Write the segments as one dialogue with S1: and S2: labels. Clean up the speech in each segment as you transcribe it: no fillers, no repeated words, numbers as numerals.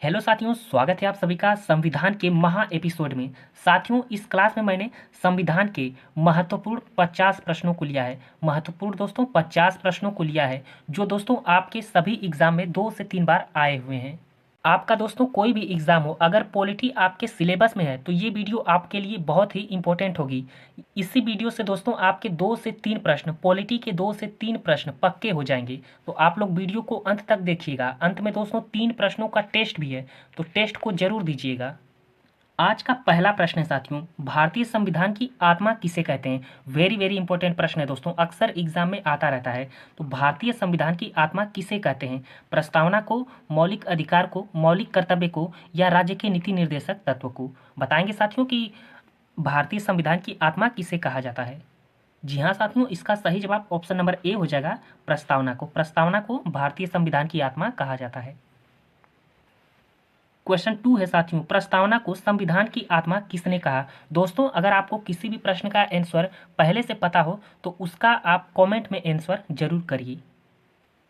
S1: Hello साथियों, स्वागत है आप सभी का संविधान के महा एपिसोड में। साथियों, इस क्लास में मैंने संविधान के महत्वपूर्ण 50 प्रश्नों को लिया है। महत्वपूर्ण दोस्तों 50 प्रश्नों को लिया है, जो दोस्तों आपके सभी एग्जाम में 2 से 3 बार आए हुए हैं। आपका दोस्तों कोई भी एग्जाम हो, अगर पॉलिटी आपके सिलेबस में है तो ये वीडियो आपके लिए बहुत ही इंपॉर्टेंट होगी। इसी वीडियो से दोस्तों आपके 2 से 3 प्रश्न, पॉलिटी के 2 से 3 प्रश्न पक्के हो जाएंगे। तो आप लोग वीडियो को अंत तक देखिएगा। अंत में दोस्तों 3 प्रश्नों का टेस्ट भी है, तो टेस्ट को जरूर दीजिएगा। आज का पहला प्रश्न है साथियों, भारतीय संविधान की आत्मा किसे कहते हैं। वेरी वेरी इंपॉर्टेंट प्रश्न है दोस्तों, अक्सर एग्जाम में आता रहता है। तो भारतीय संविधान की आत्मा किसे कहते हैं। प्रस्तावना को, मौलिक अधिकार को, मौलिक कर्तव्य को, या राज्य के नीति निर्देशक तत्व को। बताएंगे साथियों कि भारतीय संविधान की आत्मा किसे कहा जाता है। जी हाँ साथियों, इसका सही जवाब ऑप्शन नंबर ए हो जाएगा, प्रस्तावना को। प्रस्तावना को भारतीय संविधान की आत्मा कहा जाता है। क्वेश्चन 2 है साथियों, प्रस्तावना को संविधान की आत्मा किसने कहा। दोस्तों, अगर आपको किसी भी प्रश्न का आंसर पहले से पता हो तो उसका आप कमेंट में आंसर जरूर करिए।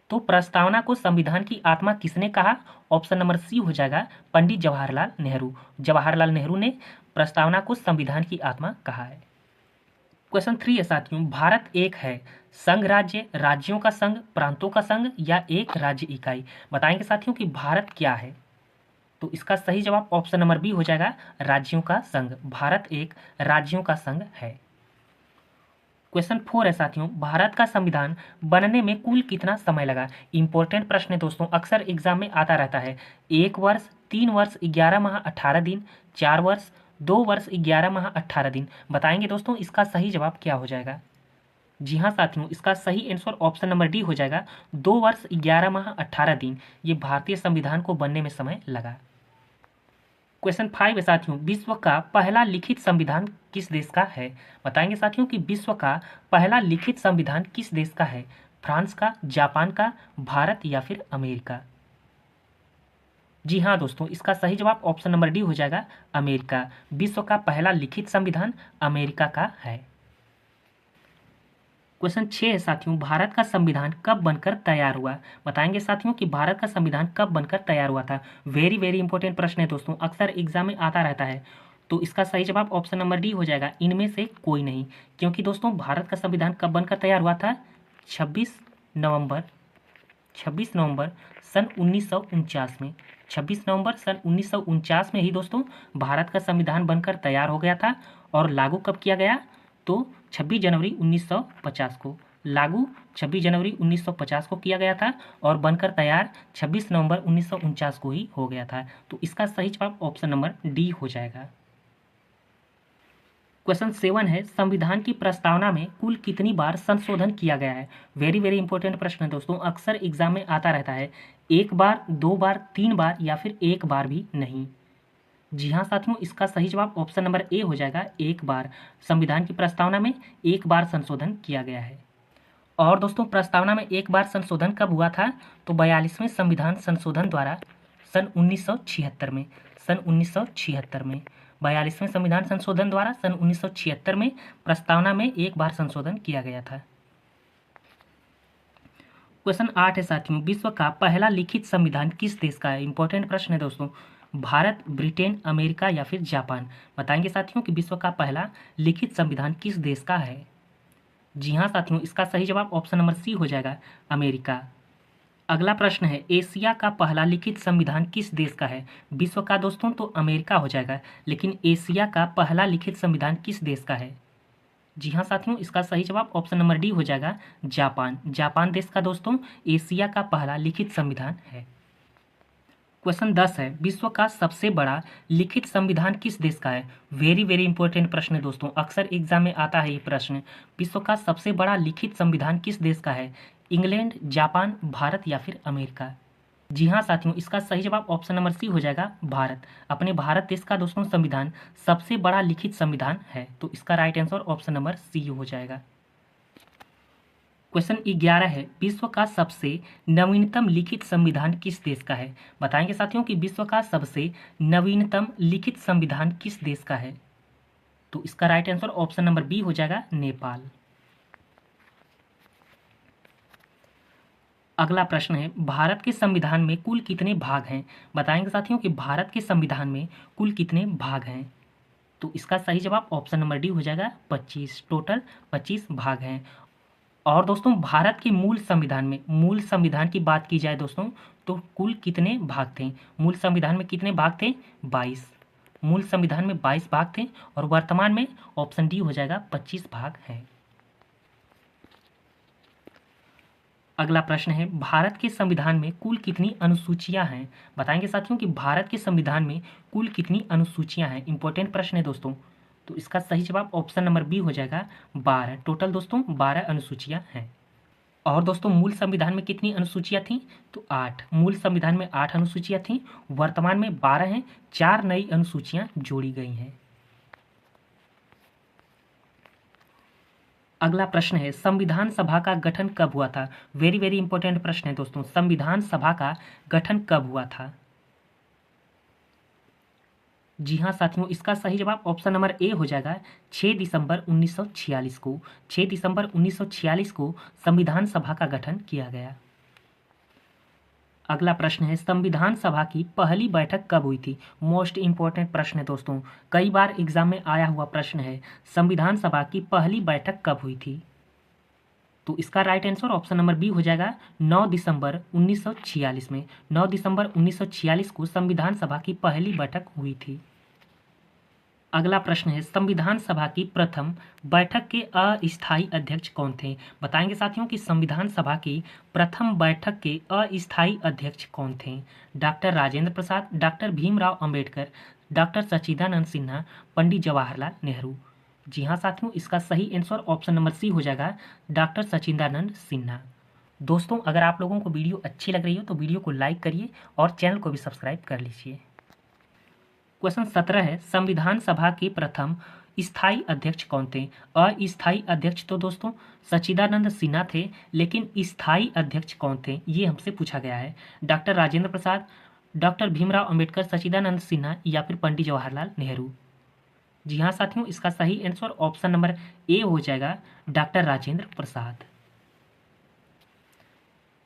S1: तो प्रस्तावना को संविधान की आत्मा किसने कहा। ऑप्शन नंबर सी हो जाएगा, पंडित जवाहरलाल नेहरू। जवाहरलाल नेहरू ने प्रस्तावना को संविधान की आत्मा कहा है। क्वेश्चन 3 है साथियों, भारत एक है, संघ राज्य, राज्यों का संघ, प्रांतों का संघ, या एक राज्य इकाई। बताएंगे साथियों कि भारत क्या है। तो इसका सही जवाब ऑप्शन नंबर बी हो जाएगा, राज्यों का संघ। भारत एक राज्यों का संघ है। क्वेश्चन 4 है साथियों, भारत का संविधान बनने में कुल कितना समय लगा। इंपॉर्टेंट प्रश्न है दोस्तों, अक्सर एग्जाम में आता रहता है। 1 वर्ष, 3 वर्ष, 11 माह 18 दिन, 4 वर्ष, 2 वर्ष, 11 माह 18 दिन। बताएंगे दोस्तों इसका सही जवाब क्या हो जाएगा। जी हाँ साथियों, इसका सही आंसर ऑप्शन नंबर डी हो जाएगा, 2 वर्ष 11 माह 18 दिन। ये भारतीय संविधान को बनने में समय लगा। क्वेश्चन 5 है साथियों, विश्व का पहला लिखित संविधान किस देश का है। बताएंगे साथियों कि विश्व का पहला लिखित संविधान किस देश का है। फ्रांस का, जापान का, भारत, या फिर अमेरिका। जी हाँ दोस्तों, इसका सही जवाब ऑप्शन नंबर डी हो जाएगा, अमेरिका। विश्व का पहला लिखित संविधान अमेरिका का है। क्वेश्चन 6 है साथियों, भारत का संविधान कब बनकर तैयार हुआ। बताएंगे साथियों कि भारत का संविधान कब बनकर तैयार हुआ था। वेरी वेरी इंपॉर्टेंट प्रश्न है दोस्तों, अक्सर एग्जाम में आता रहता है। तो इसका सही जवाब ऑप्शन नंबर डी हो जाएगा, इनमें से कोई नहीं। क्योंकि दोस्तों भारत का संविधान कब बनकर तैयार हुआ था, 26 नवंबर 26 नवंबर सन 1949 में। 26 नवंबर सन 1949 में ही दोस्तों भारत का संविधान बनकर तैयार हो गया था। और लागू कब किया गया, तो 26 जनवरी 1950 को लागू 26 जनवरी 1950 को किया गया था। और बनकर तैयार 26 नवंबर 1949 को ही हो गया था। तो इसका सही जवाब ऑप्शन नंबर डी हो जाएगा। क्वेश्चन 7 है, संविधान की प्रस्तावना में कुल कितनी बार संशोधन किया गया है। वेरी वेरी इंपॉर्टेंट प्रश्न है दोस्तों, अक्सर एग्जाम में आता रहता है। 1 बार, 2 बार, 3 बार, या फिर 1 बार भी नहीं। जी हाँ साथियों, इसका सही जवाब ऑप्शन नंबर ए हो जाएगा, 1 बार। संविधान की प्रस्तावना में 1 बार संशोधन किया गया है। और दोस्तों प्रस्तावना में 1 बार संशोधन कब हुआ था, तो 42वें संविधान संशोधन द्वारा सन 1976 में। सन 1976 में 42वें संविधान संशोधन द्वारा सन 1976 में प्रस्तावना में 1 बार संशोधन किया गया था। क्वेश्चन 8 है साथियों, विश्व का पहला लिखित संविधान किस देश का है। इंपॉर्टेंट प्रश्न है दोस्तों, भारत, ब्रिटेन, अमेरिका, या फिर जापान। बताएंगे साथियों कि विश्व का पहला लिखित संविधान किस देश का है। जी हाँ साथियों, इसका सही जवाब ऑप्शन नंबर सी हो जाएगा, अमेरिका। अगला प्रश्न है, एशिया का पहला लिखित संविधान किस देश का है। विश्व का दोस्तों तो अमेरिका हो जाएगा, लेकिन एशिया का पहला लिखित संविधान किस देश का है। जी हाँ साथियों, इसका सही जवाब ऑप्शन नंबर डी हो जाएगा, जापान। जापान देश का दोस्तों एशिया का पहला लिखित संविधान है। क्वेश्चन 10 है, विश्व का सबसे बड़ा लिखित संविधान किस देश का है। वेरी वेरी इंपॉर्टेंट प्रश्न है दोस्तों, अक्सर एग्जाम में आता है ये प्रश्न। विश्व का सबसे बड़ा लिखित संविधान किस देश का है। इंग्लैंड, जापान, भारत, या फिर अमेरिका। जी हाँ साथियों, इसका सही जवाब ऑप्शन नंबर सी हो जाएगा, भारत। अपने भारत देश का दोस्तों संविधान सबसे बड़ा लिखित संविधान है। तो इसका right answer option number C हो जाएगा। क्वेश्चन 11 है, विश्व का सबसे नवीनतम लिखित संविधान किस देश का है। बताएंगे साथियों कि विश्व का सबसे नवीनतम लिखित संविधान किस देश का है। तो इसका right answer option number B हो जाएगा, नेपाल। अगला प्रश्न है, भारत के संविधान में कुल कितने भाग हैं? बताएंगे साथियों कि भारत के संविधान में कुल कितने भाग हैं। तो इसका सही जवाब ऑप्शन नंबर डी हो जाएगा 25। टोटल 25 भाग हैं। और दोस्तों भारत के मूल संविधान की बात की जाए दोस्तों, तो कुल कितने भाग थे? मूल संविधान में कितने भाग थे? 22। मूल संविधान में 22 भाग थे और वर्तमान में ऑप्शन डी हो जाएगा 25 भाग हैं। अगला प्रश्न है, भारत के संविधान में कुल कितनी अनुसूचियां हैं? बताएंगे साथियों कि भारत के संविधान में कुल कितनी अनुसूचियां हैं। इंपॉर्टेंट प्रश्न है दोस्तों। तो इसका सही जवाब ऑप्शन नंबर बी हो जाएगा 12। टोटल दोस्तों 12 अनुसूचियां हैं। और दोस्तों मूल संविधान में कितनी अनुसूचियां थीं? तो 8। मूल संविधान में 8 अनुसूचियां थीं, वर्तमान में 12 हैं। 4 नई अनुसूचियां जोड़ी गई हैं। अगला प्रश्न है, संविधान सभा का गठन कब हुआ था? वेरी वेरी इंपॉर्टेंट प्रश्न है दोस्तों। संविधान सभा का गठन कब हुआ था? जी हाँ साथियों, इसका सही जवाब ऑप्शन नंबर ए हो जाएगा 6 दिसंबर 1946 को। 6 दिसंबर 1946 को संविधान सभा का गठन किया गया। अगला प्रश्न है, संविधान सभा की पहली बैठक कब हुई थी? मोस्ट इंपॉर्टेंट प्रश्न है दोस्तों, कई बार एग्जाम में आया हुआ प्रश्न है। संविधान सभा की पहली बैठक कब हुई थी? तो इसका right answer option number B हो जाएगा 9 दिसंबर 1946 में। 9 दिसंबर 1946 को संविधान सभा की पहली बैठक हुई थी। अगला प्रश्न है, संविधान सभा की प्रथम बैठक के अस्थायी अध्यक्ष कौन थे? बताएंगे साथियों कि संविधान सभा की प्रथम बैठक के अस्थायी अध्यक्ष कौन थे? Doctor Rajendra Prasad, doctor Bhimrao Ambedkar, doctor सच्चिदानंद सिन्हा, पंडित जवाहरलाल नेहरू। जी हाँ साथियों, इसका सही आंसर ऑप्शन नंबर सी हो जाएगा डॉक्टर सच्चिदानंद सिन्हा। दोस्तों अगर आप लोगों को वीडियो अच्छी लग रही हो तो वीडियो को लाइक करिए और चैनल को भी सब्सक्राइब कर लीजिए। क्वेश्चन 17 है, संविधान सभा के प्रथम स्थायी अध्यक्ष कौन थे? अस्थायी अध्यक्ष तो दोस्तों सच्चिदानंद सिन्हा थे, लेकिन स्थायी अध्यक्ष कौन थे ये हमसे पूछा गया है। डॉक्टर राजेंद्र प्रसाद, डॉक्टर भीमराव अंबेडकर, सच्चिदानंद सिन्हा या फिर पंडित जवाहरलाल नेहरू। जी हाँ साथियों, इसका सही आंसर ऑप्शन नंबर ए हो जाएगा डॉक्टर राजेंद्र प्रसाद।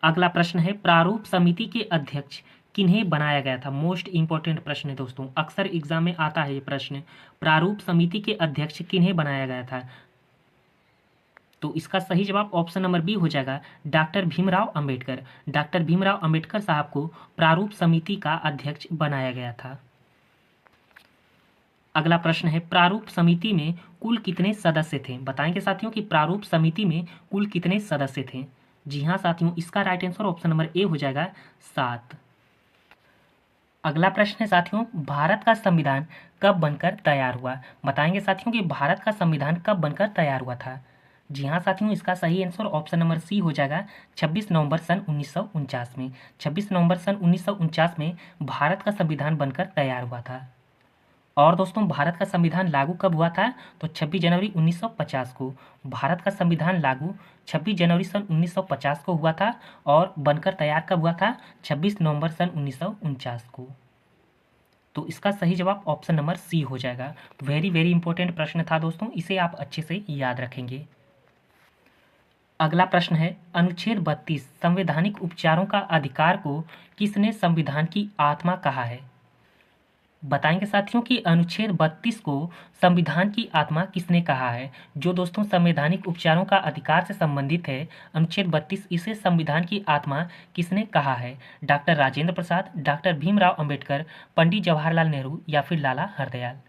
S1: अगला प्रश्न है, प्रारूप समिति के अध्यक्ष किन्हें बनाया गया था? मोस्ट इंपॉर्टेंट प्रश्न है दोस्तों, अक्सर एग्जाम में आता है ये प्रश्न। प्रारूप समिति के अध्यक्ष किन्हें बनाया गया था? तो इसका सही जवाब ऑप्शन नंबर बी हो जाएगा डॉक्टर भीमराव अंबेडकर। डॉक्टर भीमराव अंबेडकर साहब को प्रारूप समिति का अध्यक्ष बनाया गया था। अगला प्रश्न है, प्रारूप समिति में कुल कितने सदस्य थे? बताएंगे साथियों कि प्रारूप समिति में कुल कितने सदस्य थे। जी हाँ साथियों, इसका right answer option number A हो जाएगा 7। अगला प्रश्न है साथियों, भारत का संविधान कब बनकर तैयार हुआ? बताएंगे साथियों कि भारत का संविधान कब बनकर तैयार हुआ था। जी हाँ साथियों, इसका सही आंसर ऑप्शन नंबर सी हो जाएगा 26 नवंबर सन 1949 में। 26 नवंबर सन 1949 में भारत का संविधान बनकर तैयार हुआ था। और दोस्तों भारत का संविधान लागू कब हुआ था? तो 26 जनवरी 1950 को। भारत का संविधान लागू 26 जनवरी सन 1950 को हुआ था और बनकर तैयार कब हुआ था? 26 नवंबर सन 1949 को। तो इसका सही जवाब ऑप्शन नंबर सी हो जाएगा। वेरी वेरी इंपॉर्टेंट प्रश्न था दोस्तों, इसे आप अच्छे से याद रखेंगे। अगला प्रश्न है, अनुच्छेद 32 संवैधानिक उपचारों का अधिकार को किसने संविधान की आत्मा कहा है? बताएंगे साथियों कि अनुच्छेद 32 को संविधान की आत्मा किसने कहा है? जो दोस्तों संवैधानिक उपचारों का अधिकार से संबंधित है, अनुच्छेद 32 इसे संविधान की आत्मा किसने कहा है? डॉक्टर राजेंद्र प्रसाद, डॉक्टर भीमराव अंबेडकर, पंडित जवाहरलाल नेहरू या फिर लाला हरदयाल।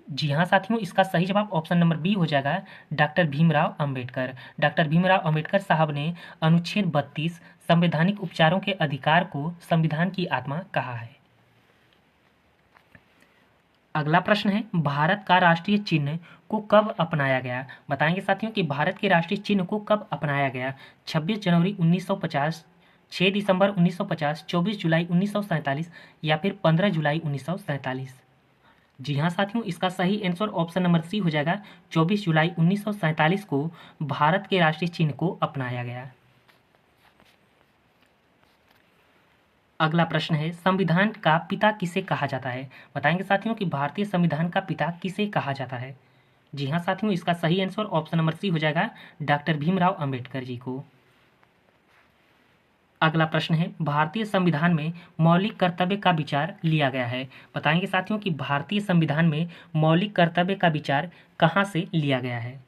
S1: जी हाँ साथियों, इसका सही जवाब ऑप्शन नंबर बी हो जाएगा डॉक्टर भीमराव अंबेडकर। डॉक्टर भीमराव अंबेडकर साहब ने अनुच्छेद 32 संवैधानिक उपचारों के अधिकार को संविधान की आत्मा कहा है। अगला प्रश्न है, भारत का राष्ट्रीय चिन्ह को कब अपनाया गया? बताएंगे साथियों कि भारत के राष्ट्रीय चिन्ह को कब अपनाया गया? 26 जनवरी 1950, 6 दिसंबर 1950, 24 जुलाई 1947 या फिर 15 जुलाई 1947। जी हाँ साथियों, इसका सही आंसर ऑप्शन नंबर सी हो जाएगा 24 जुलाई 1947 को भारत के राष्ट्रीय चिन्ह को अपनाया गया। अगला प्रश्न है, संविधान का पिता किसे कहा जाता है? बताएंगे साथियों कि भारतीय संविधान का पिता किसे कहा जाता है। जी हाँ साथियों, इसका सही आंसर ऑप्शन नंबर सी हो जाएगा डॉक्टर भीमराव अंबेडकर जी को। अगला प्रश्न है, भारतीय संविधान में मौलिक कर्तव्य का विचार लिया गया है। बताएंगे साथियों कि भारतीय संविधान में मौलिक कर्तव्य का विचार कहाँ से लिया गया है?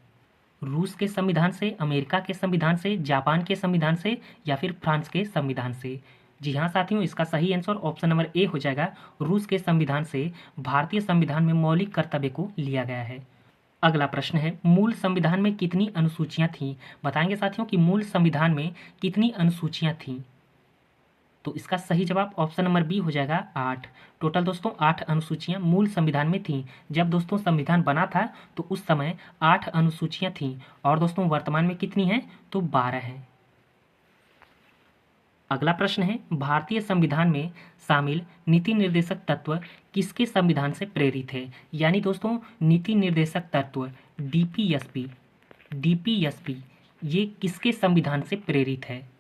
S1: रूस के संविधान से, अमेरिका के संविधान से, जापान के संविधान से या फिर फ्रांस के संविधान से? जी हाँ साथियों, इसका सही आंसर ऑप्शन नंबर ए हो जाएगा। रूस के संविधान से भारतीय संविधान में मौलिक कर्तव्य को लिया गया है। अगला प्रश्न है, मूल संविधान में कितनी अनुसूचियां थीं? बताएंगे साथियों कि मूल संविधान में कितनी अनुसूचियां थीं? तो इसका सही जवाब ऑप्शन नंबर बी हो जाएगा 8। टोटल दोस्तों 8 अनुसूचियां मूल संविधान में थीं। जब दोस्तों संविधान बना था तो उस समय 8 अनुसूचियां थीं और दोस्तों वर्तमान में कितनी हैं? तो 12 हैं। अगला प्रश्न है, भारतीय संविधान में शामिल नीति निर्देशक तत्व किसके संविधान से प्रेरित है? यानी दोस्तों नीति निर्देशक तत्व डीपीएसपी ये किसके संविधान से प्रेरित है?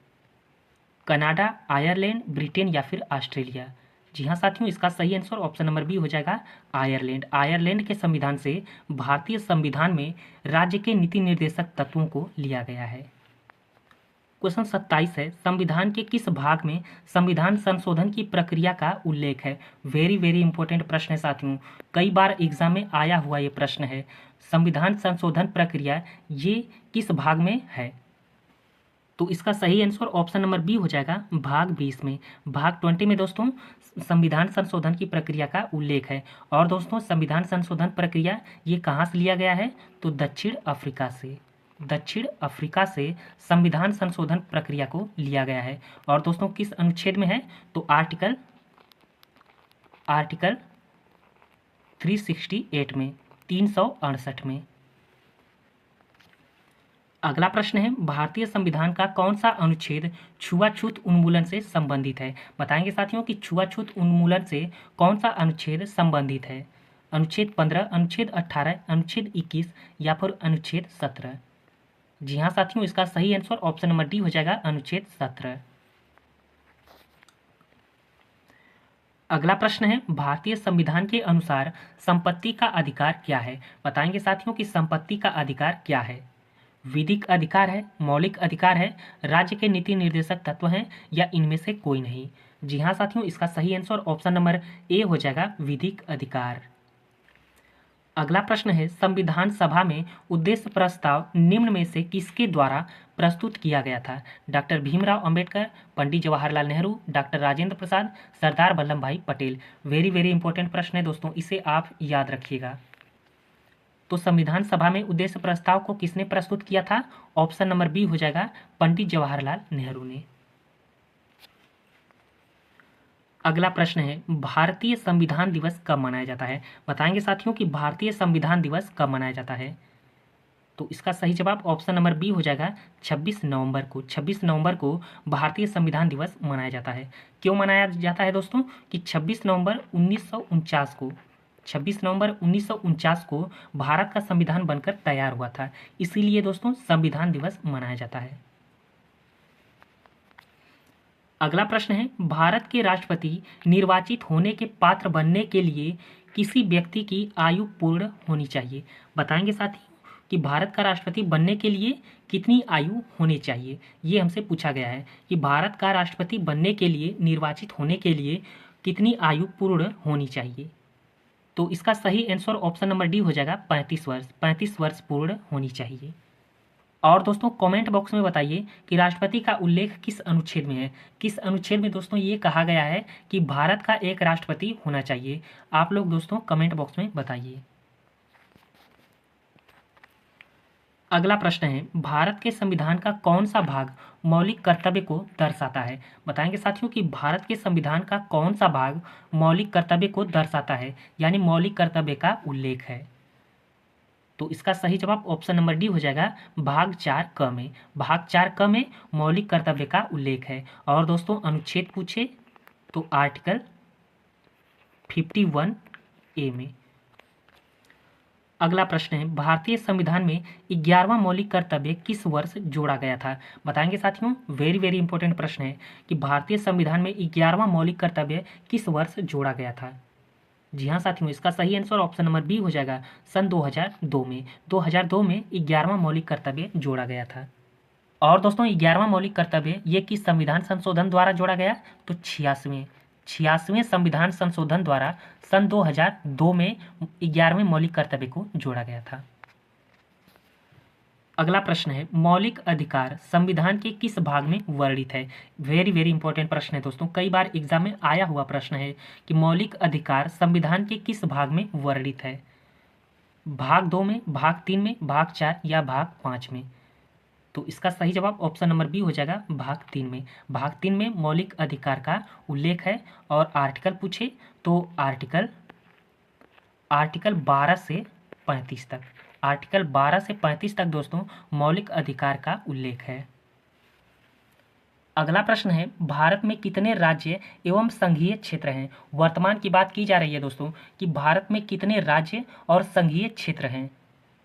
S1: कनाडा, आयरलैंड, ब्रिटेन या फिर ऑस्ट्रेलिया? जी हाँ साथियों, इसका सही आंसर ऑप्शन नंबर बी हो जाएगा आयरलैंड। आयरलैंड के संविधान से भारतीय संविधान में राज्य के नीति निर्देशक तत्वों को लिया गया है। क्वेश्चन 27 है, संविधान के किस भाग में संविधान संशोधन की प्रक्रिया का उल्लेख है? वेरी वेरी इंपॉर्टेंट प्रश्न है साथियों, कई बार एग्जाम में आया हुआ ये प्रश्न है। संविधान संशोधन प्रक्रिया ये किस भाग में है? तो इसका सही आंसर ऑप्शन नंबर बी हो जाएगा भाग 20 में। भाग 20 में दोस्तों संविधान संशोधन की प्रक्रिया का उल्लेख है। और दोस्तों संविधान संशोधन प्रक्रिया ये कहाँ से लिया गया है? तो दक्षिण अफ्रीका से। दक्षिण अफ्रीका से संविधान संशोधन प्रक्रिया को लिया गया है। और दोस्तों किस अनुच्छेद में है? तो आर्टिकल 368 में, 368 में। अगला प्रश्न है, भारतीय संविधान का कौन सा अनुच्छेद छुआछूत उन्मूलन से संबंधित है? बताएंगे साथियों कि छुआछूत उन्मूलन से कौन सा अनुच्छेद संबंधित है? अनुच्छेद 15, अनुच्छेद 18, अनुच्छेद 21 या फिर अनुच्छेद 17? जी हाँ साथियों, इसका सही आंसर ऑप्शन नंबर डी हो जाएगा अनुच्छेद 17। अगला प्रश्न है, भारतीय संविधान के अनुसार संपत्ति का अधिकार क्या है? बताएंगे साथियों कि संपत्ति का अधिकार क्या है? विधिक अधिकार है, मौलिक अधिकार है, राज्य के नीति निर्देशक तत्व हैं या इनमें से कोई नहीं? जी हाँ साथियों, इसका सही आंसर ऑप्शन नंबर ए हो जाएगा विधिक अधिकार। अगला प्रश्न है, संविधान सभा में उद्देश्य प्रस्ताव निम्न में से किसके द्वारा प्रस्तुत किया गया था? डॉक्टर भीमराव अंबेडकर, पंडित जवाहरलाल नेहरू, डॉक्टर राजेंद्र प्रसाद, सरदार वल्लभ भाई पटेल? वेरी वेरी इंपॉर्टेंट प्रश्न है दोस्तों, इसे आप याद रखिएगा। तो संविधान सभा में उद्देश्य प्रस्ताव को किसने प्रस्तुत किया था? ऑप्शन नंबर बी हो जाएगा पंडित जवाहरलाल नेहरू ने। अगला प्रश्न है, भारतीय संविधान दिवस कब मनाया जाता है? बताएंगे साथियों कि भारतीय संविधान दिवस कब मनाया जाता है? तो इसका सही जवाब ऑप्शन नंबर बी हो जाएगा 26 नवंबर को। 26 नवंबर को भारतीय संविधान दिवस मनाया जाता है। क्यों मनाया जाता है दोस्तों? कि 26 नवंबर 1949 को 26 नवंबर 1949 को भारत का संविधान बनकर तैयार हुआ था, इसीलिए दोस्तों संविधान दिवस मनाया जाता है। अगला प्रश्न है, भारत के राष्ट्रपति निर्वाचित होने के पात्र बनने के लिए किसी व्यक्ति की आयु पूर्ण होनी चाहिए? बताएंगे साथियों कि भारत का राष्ट्रपति बनने के लिए कितनी आयु होनी चाहिए? ये हमसे पूछा गया है कि भारत का राष्ट्रपति बनने के लिए, निर्वाचित होने के लिए कितनी आयु पूर्ण होनी चाहिए? तो इसका सही आंसर ऑप्शन नंबर डी हो जाएगा 35 वर्ष। 35 वर्ष पूर्ण होनी चाहिए। और दोस्तों कमेंट बॉक्स में बताइए कि राष्ट्रपति का उल्लेख किस अनुच्छेद में है? किस अनुच्छेद में दोस्तों ये कहा गया है कि भारत का एक राष्ट्रपति होना चाहिए? आप लोग दोस्तों कमेंट बॉक्स में बताइए। अगला प्रश्न है, भारत के संविधान का कौन सा भाग मौलिक कर्तव्य को दर्शाता है? बताएंगे साथियों कि भारत के संविधान का कौन सा भाग मौलिक कर्तव्य को दर्शाता है, यानी मौलिक कर्तव्य का उल्लेख है? तो इसका सही जवाब ऑप्शन नंबर डी हो जाएगा भाग 4 क में। भाग 4 क में मौलिक कर्तव्य का उल्लेख है। और दोस्तों अनुच्छेद पूछे तो आर्टिकल 51 ए में। अगला प्रश्न है, भारतीय संविधान में 11वां मौलिक कर्तव्य किस वर्ष जोड़ा गया था? बताएंगे साथियों, वेरी वेरी इंपॉर्टेंट प्रश्न है कि भारतीय संविधान में 11वां मौलिक कर्तव्य किस वर्ष जोड़ा गया था? जी हाँ साथियों, इसका सही आंसर ऑप्शन नंबर बी हो जाएगा सन 2002 में। 2002 में 11वां मौलिक कर्तव्य जोड़ा गया था। और दोस्तों 11वां मौलिक कर्तव्य ये किस संविधान संशोधन द्वारा जोड़ा गया? तो 86वें संविधान संशोधन द्वारा सन 2002 में 11वें मौलिक कर्तव्य को जोड़ा गया था। अगला प्रश्न है, मौलिक अधिकार संविधान के किस भाग में वर्णित है? वेरी वेरी इंपॉर्टेंट प्रश्न है दोस्तों, कई बार एग्जाम में आया हुआ प्रश्न है कि मौलिक अधिकार संविधान के किस भाग में वर्णित है? भाग 2 में, भाग 3 में, भाग 4 या भाग 5 में? तो इसका सही जवाब ऑप्शन नंबर बी हो जाएगा, भाग 3 में। भाग 3 में मौलिक अधिकार का उल्लेख है और आर्टिकल पूछे तो आर्टिकल 12 से 35 तक, आर्टिकल 12 से 35 तक दोस्तों मौलिक अधिकार का उल्लेख है। अगला प्रश्न है, भारत में कितने राज्य एवं संघीय क्षेत्र हैं? वर्तमान की बात की जा रही है दोस्तों कि भारत में कितने राज्य और संघीय क्षेत्र हैं।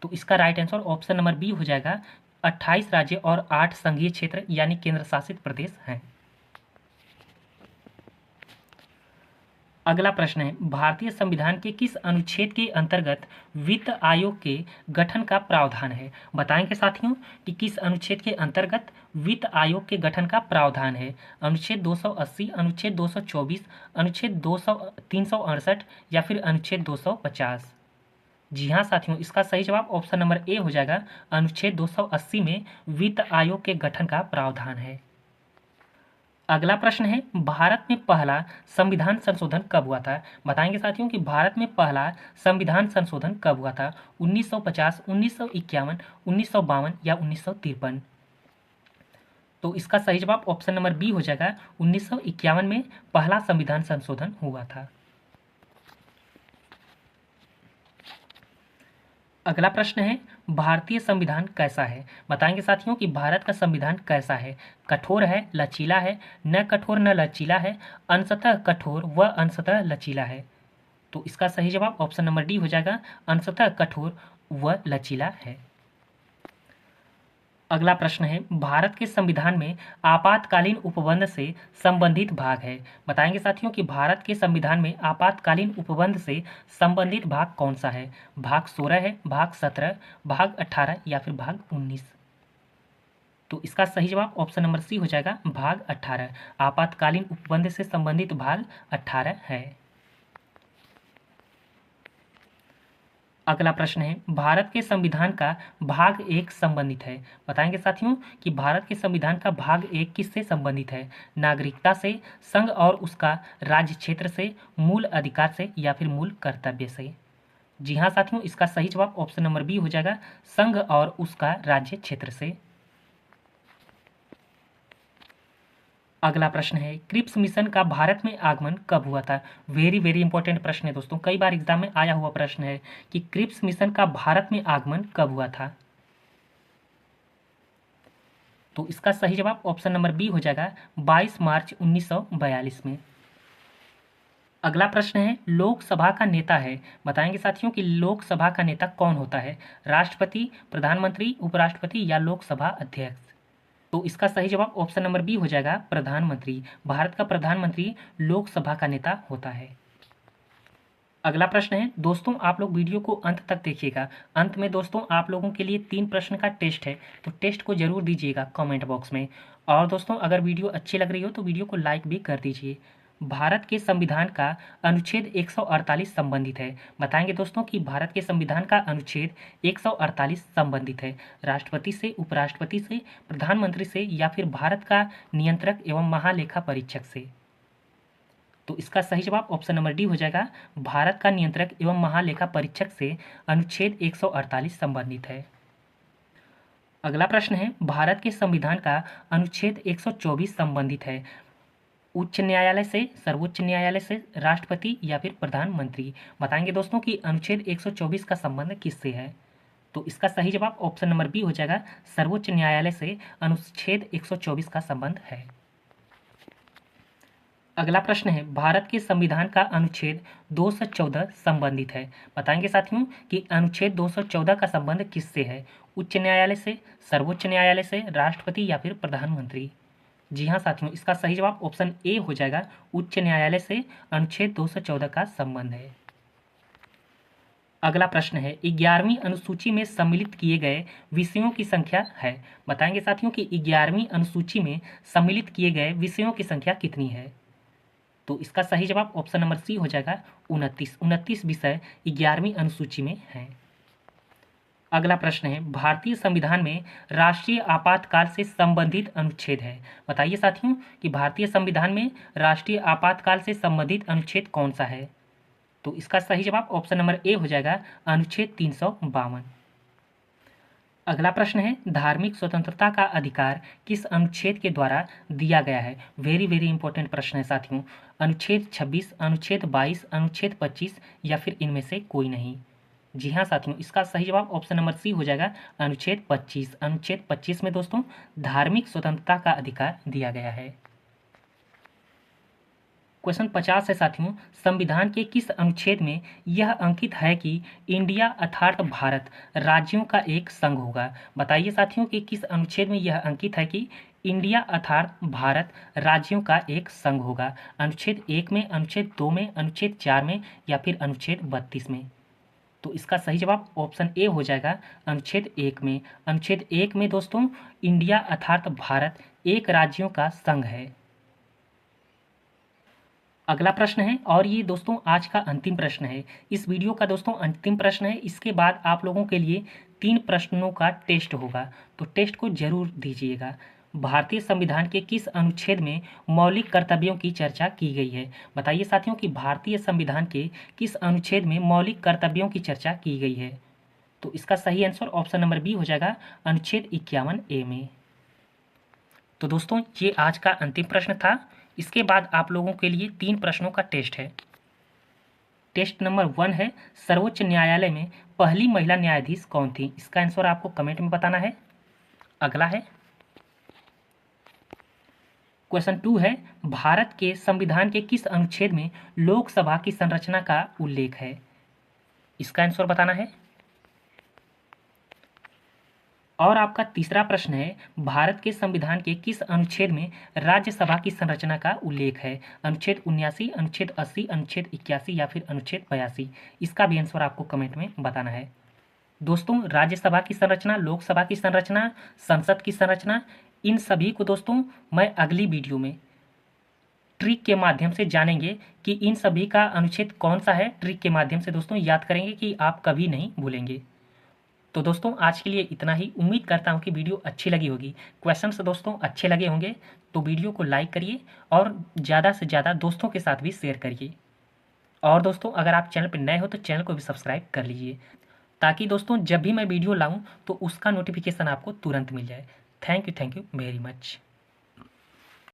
S1: तो इसका right answer option number B हो जाएगा, 28 राज्य और 8 संघीय क्षेत्र यानी केंद्र शासित प्रदेश हैं। अगला प्रश्न है, भारतीय संविधान के किस अनुच्छेद के अंतर्गत वित्त आयोग के गठन का प्रावधान है? बताएंगे साथियों कि किस अनुच्छेद के अंतर्गत वित्त आयोग के गठन का प्रावधान है। अनुच्छेद 280, अनुच्छेद 224, अनुच्छेद 368 या फिर अनुच्छेद 250? जी हाँ साथियों, इसका सही जवाब ऑप्शन नंबर ए हो जाएगा, अनुच्छेद 280 में वित्त आयोग के गठन का प्रावधान है। अगला प्रश्न है, भारत में पहला संविधान संशोधन कब हुआ था? बताएंगे साथियों कि भारत में पहला संविधान संशोधन कब हुआ था? 1950, 1951, 1952 या 1953? तो इसका सही जवाब ऑप्शन नंबर बी हो जाएगा, 1951 में पहला संविधान संशोधन हुआ था। अगला प्रश्न है, भारतीय संविधान कैसा है? बताएंगे साथियों कि भारत का संविधान कैसा है? कठोर है, लचीला है, न कठोर न लचीला है, अंशतः कठोर व अंशतः लचीला है? तो इसका सही जवाब ऑप्शन नंबर डी हो जाएगा, अंशतः कठोर व लचीला है। अगला प्रश्न है, भारत के संविधान में आपातकालीन उपबंध से संबंधित भाग है। बताएंगे साथियों कि भारत के संविधान में आपातकालीन उपबंध से संबंधित भाग कौन सा है? भाग 16 है, भाग 17, भाग 18 या फिर भाग 19? तो इसका सही जवाब ऑप्शन नंबर सी हो जाएगा, भाग 18। आपातकालीन उपबंध से संबंधित भाग 18 है। अगला प्रश्न है, भारत के संविधान का भाग 1 संबंधित है। बताएंगे साथियों कि भारत के संविधान का भाग 1 किससे संबंधित है? नागरिकता से, संघ और उसका राज्य क्षेत्र से, मूल अधिकार से या फिर मूल कर्तव्य से? जी हाँ साथियों, इसका सही जवाब ऑप्शन नंबर बी हो जाएगा, संघ और उसका राज्य क्षेत्र से। अगला प्रश्न है, क्रिप्स मिशन का भारत में आगमन कब हुआ था? वेरी वेरी इंपॉर्टेंट प्रश्न है दोस्तों, कई बार एग्जाम में आया हुआ प्रश्न है कि क्रिप्स मिशन का भारत में आगमन कब हुआ था? तो इसका सही जवाब ऑप्शन नंबर बी हो जाएगा, 22 मार्च 1942 में। अगला प्रश्न है, लोकसभा का नेता है। बताएंगे साथियों कि लोकसभा का नेता कौन होता है? राष्ट्रपति, प्रधानमंत्री, उपराष्ट्रपति या लोकसभा अध्यक्ष? तो इसका सही जवाब ऑप्शन नंबर बी हो जाएगा, प्रधानमंत्री। भारत का प्रधानमंत्री लोकसभा का नेता होता है। अगला प्रश्न है, दोस्तों आप लोग वीडियो को अंत तक देखिएगा। अंत में दोस्तों आप लोगों के लिए 3 प्रश्न का टेस्ट है, तो टेस्ट को जरूर दीजिएगा कमेंट बॉक्स में। और दोस्तों अगर वीडियो अच्छी लग रही हो तो वीडियो को लाइक भी कर दीजिए। भारत के संविधान का अनुच्छेद 148 संबंधित है। बताएंगे दोस्तों कि भारत के संविधान का अनुच्छेद 148 संबंधित है राष्ट्रपति से, उपराष्ट्रपति से, प्रधानमंत्री से या फिर भारत का नियंत्रक एवं महालेखा परीक्षक से? तो इसका सही जवाब ऑप्शन नंबर डी हो जाएगा, भारत का नियंत्रक एवं महालेखा परीक्षक से अनुच्छेद 148 संबंधित है। अगला प्रश्न है, भारत के संविधान का अनुच्छेद 124 संबंधित है उच्च न्यायालय से, सर्वोच्च न्यायालय से, राष्ट्रपति या फिर प्रधानमंत्री? बताएंगे दोस्तों कि अनुच्छेद 124 का संबंध किससे है? तो इसका सही जवाब ऑप्शन नंबर बी हो जाएगा, सर्वोच्च न्यायालय से अनुच्छेद 124 का संबंध है। अगला प्रश्न है, भारत के संविधान का अनुच्छेद 214 संबंधित है। बताएंगे साथियों कि अनुच्छेद 214 का संबंध किससे है? उच्च न्यायालय से, सर्वोच्च न्यायालय से, राष्ट्रपति या फिर प्रधानमंत्री? जी हाँ साथियों, इसका सही जवाब ऑप्शन ए हो जाएगा, उच्च न्यायालय से अनुच्छेद 214 का संबंध है। अगला प्रश्न है 11वीं अनुसूची में सम्मिलित किए गए विषयों की संख्या है। बताएंगे साथियों कि 11वीं अनुसूची में सम्मिलित किए गए विषयों की संख्या कितनी है। तो इसका सही जवाब ऑप्शन नंबर सी हो जाएगा 29 विषय 11वीं अनुसूची में हैं। अगला प्रश्न है भारतीय संविधान में राष्ट्रीय आपातकाल से संबंधित अनुच्छेद है। बताइए साथियों कि भारतीय संविधान में राष्ट्रीय आपातकाल से संबंधित अनुच्छेद कौन सा है। तो इसका सही जवाब ऑप्शन नंबर ए हो जाएगा अनुच्छेद 352। अगला प्रश्न है धार्मिक स्वतंत्रता का अधिकार किस अनुच्छेद के द्वारा दिया गया है। वेरी वेरी इंपॉर्टेंट प्रश्न है साथियों। अनुच्छेद 26, अनुच्छेद 22, अनुच्छेद 25 या फिर इनमें से कोई नहीं। जी हाँ साथियों, इसका सही जवाब ऑप्शन नंबर सी हो जाएगा अनुच्छेद 25। अनुच्छेद 25 में दोस्तों धार्मिक स्वतंत्रता का अधिकार दिया गया है। क्वेश्चन 50 है साथियों, संविधान के किस अनुच्छेद में यह अंकित है कि इंडिया अर्थात भारत राज्यों का एक संघ होगा। बताइए साथियों कि किस अनुच्छेद में यह अंकित है कि इंडिया अर्थात भारत राज्यों का एक संघ होगा। अनुच्छेद 1 में, अनुच्छेद 2 में, अनुच्छेद 4 में या फिर अनुच्छेद 32 में। तो इसका सही जवाब ऑप्शन ए हो जाएगा अनुच्छेद 1 में। अनुच्छेद 1 में दोस्तों इंडिया अर्थात भारत एक राज्यों का संघ है। अगला प्रश्न है और ये दोस्तों आज का अंतिम प्रश्न है, इस वीडियो का दोस्तों अंतिम प्रश्न है। इसके बाद आप लोगों के लिए 3 प्रश्नों का टेस्ट होगा, तो टेस्ट को जरूर दीजिएगा। भारतीय संविधान के किस अनुच्छेद में मौलिक कर्तव्यों की चर्चा की गई है। बताइए साथियों कि भारतीय संविधान के किस अनुच्छेद में मौलिक कर्तव्यों की चर्चा की गई है। तो इसका सही आंसर ऑप्शन नंबर बी हो जाएगा अनुच्छेद 51A में। तो दोस्तों ये आज का अंतिम प्रश्न था। इसके बाद आप लोगों के लिए 3 प्रश्नों का टेस्ट है। टेस्ट नंबर 1 है सर्वोच्च न्यायालय में पहली महिला न्यायाधीश कौन थी। इसका आंसर आपको कमेंट में बताना है। अगला है क्वेश्चन 2 है भारत के संविधान के किस अनुच्छेद में लोकसभा की संरचना का उल्लेख है। इसका आंसर बताना है। और आपका तीसरा प्रश्न है भारत के संविधान के किस अनुच्छेद में राज्यसभा की संरचना का उल्लेख है। अनुच्छेद 79, अनुच्छेद 80, अनुच्छेद 81 या फिर अनुच्छेद 82। इसका भी आंसर आपको कमेंट में बताना है। दोस्तों राज्यसभा की संरचना, लोकसभा की संरचना, संसद की संरचना, इन सभी को दोस्तों मैं अगली वीडियो में ट्रिक के माध्यम से जानेंगे कि इन सभी का अनुच्छेद कौन सा है। ट्रिक के माध्यम से दोस्तों याद करेंगे कि आप कभी नहीं भूलेंगे। तो दोस्तों आज के लिए इतना ही। उम्मीद करता हूँ कि वीडियो अच्छी लगी होगी। क्वेश्चंस दोस्तों अच्छे लगे होंगे तो वीडियो को लाइक करिए और ज़्यादा से ज़्यादा दोस्तों के साथ भी शेयर करिए। और दोस्तों अगर आप चैनल पर नए हो तो चैनल को भी सब्सक्राइब कर लीजिए, ताकि दोस्तों जब भी मैं वीडियो लाऊँ तो उसका नोटिफिकेशन आपको तुरंत मिल जाए। Thank you very much.